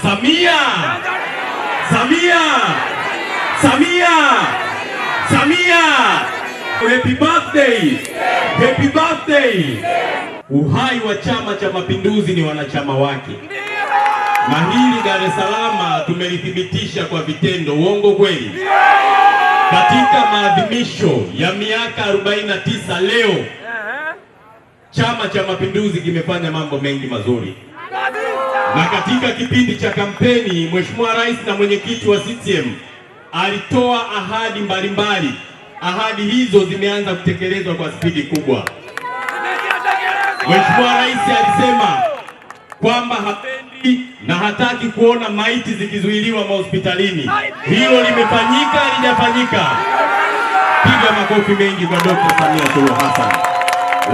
Samia, Samia, Samia, Samia. Happy birthday, happy birthday. Uhai wa Chama cha Mapinduzi ni wanachama wake, na hili Dar es Salaam tumelithibitisha kwa vitendo. Uongo kweli? Katika maadhimisho ya miaka 49 leo, Chama cha Mapinduzi kimefanya mambo mengi mazuri, na katika kipindi cha kampeni Mheshimiwa Rais na mwenyekiti wa CCM alitoa ahadi mbalimbali. Ahadi hizo zimeanza kutekelezwa kwa spidi kubwa. Mheshimiwa Rais alisema kwamba hapendi na hataki kuona maiti zikizuiliwa mahospitalini. Hilo limefanyika, halijafanyika? Piga makofi mengi kwa Dr. Samia Suluhu Hassan.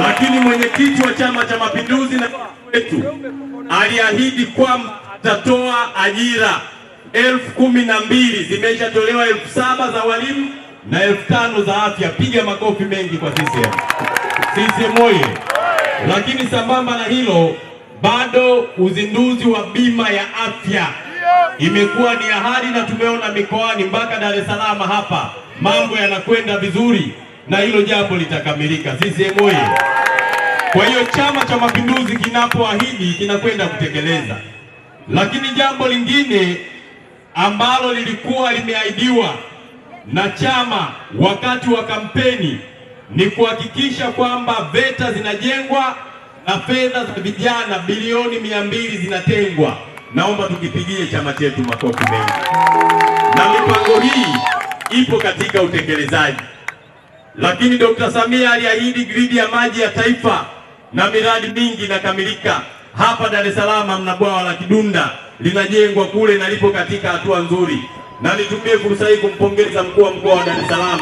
Lakini mwenyekiti wa Chama cha Mapinduzi na wetu aliahidi kwamba atatoa ajira 12,000. Zimeshatolewa 7,000 za walimu na 5,000 za afya. Piga makofi mengi kwa CCM. CCM oye! Lakini sambamba na hilo, bado uzinduzi wa bima ya afya imekuwa ni ahadi, na tumeona mikoani mpaka Dar es Salaam hapa mambo yanakwenda vizuri, na hilo jambo litakamilika. CCM oye! Kwa hiyo Chama cha Mapinduzi kinapoahidi kinakwenda kutekeleza. Lakini jambo lingine ambalo lilikuwa limeahidiwa na chama wakati wa kampeni ni kuhakikisha kwamba VETA zinajengwa na fedha za vijana bilioni 200 zinatengwa. Naomba tukipigie chama chetu makofi mengi. Na mipango hii ipo katika utekelezaji. Lakini Dr. Samia aliahidi gridi ya maji ya taifa, na miradi mingi inakamilika. Hapa Dar es Salaam mna bwawa la Kidunda linajengwa kule na lipo katika hatua nzuri. Na nitumie fursa hii kumpongeza mkuu wa mkoa wa Dar es Salaam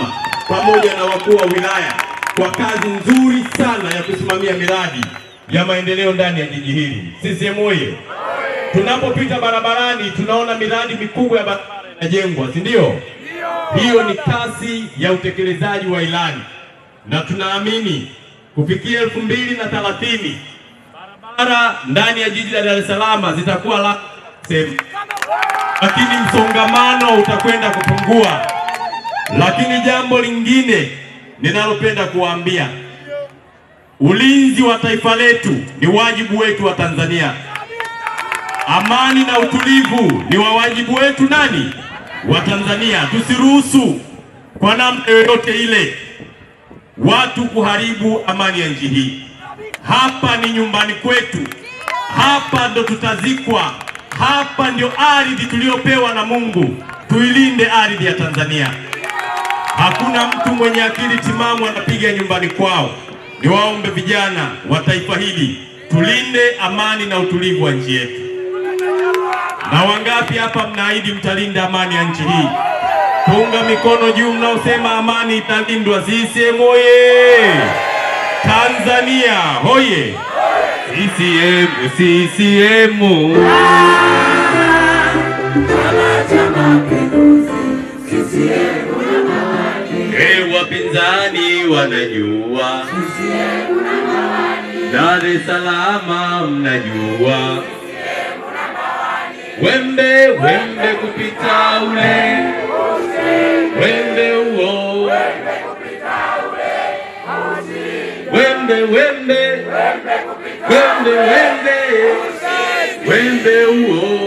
pamoja na wakuu wa wilaya kwa kazi nzuri sana ya kusimamia miradi ya maendeleo ndani ya jiji hili. CCM oye! Tunapopita barabarani tunaona miradi mikubwa ya barabara inajengwa, si ndio? Hiyo ni kasi ya utekelezaji wa ilani, na tunaamini kufikia 2030 barabara ndani ya jiji la Dar es Salaam zitakuwa la sehemu, lakini msongamano utakwenda kupungua. Lakini jambo lingine ninalopenda kuwaambia, ulinzi wa taifa letu ni wajibu wetu wa Tanzania. Amani na utulivu ni wajibu wetu nani? Wa Tanzania. Tusiruhusu kwa namna yoyote ile watu kuharibu amani ya nchi hii. Hapa ni nyumbani kwetu, hapa ndo tutazikwa, hapa ndio ardhi tuliyopewa na Mungu. Tuilinde ardhi ya Tanzania. Hakuna mtu mwenye akili timamu anapiga nyumbani kwao. Niwaombe vijana wa taifa hili, tulinde amani na utulivu wa nchi yetu. Na wangapi hapa mnaahidi mtalinda amani ya nchi hii? Punga mikono juu mnaosema amani italindwa. CCM oye! Tanzania hoye! CCM, CCM. Chama cha Mapinduzi, CCM na amani. Wapinzani wanajua CCM na amani. Dar es Salaam mnajua wembe wembe kupita ule, wembe uo, wembe wembe, wembe wembe, wembe uo.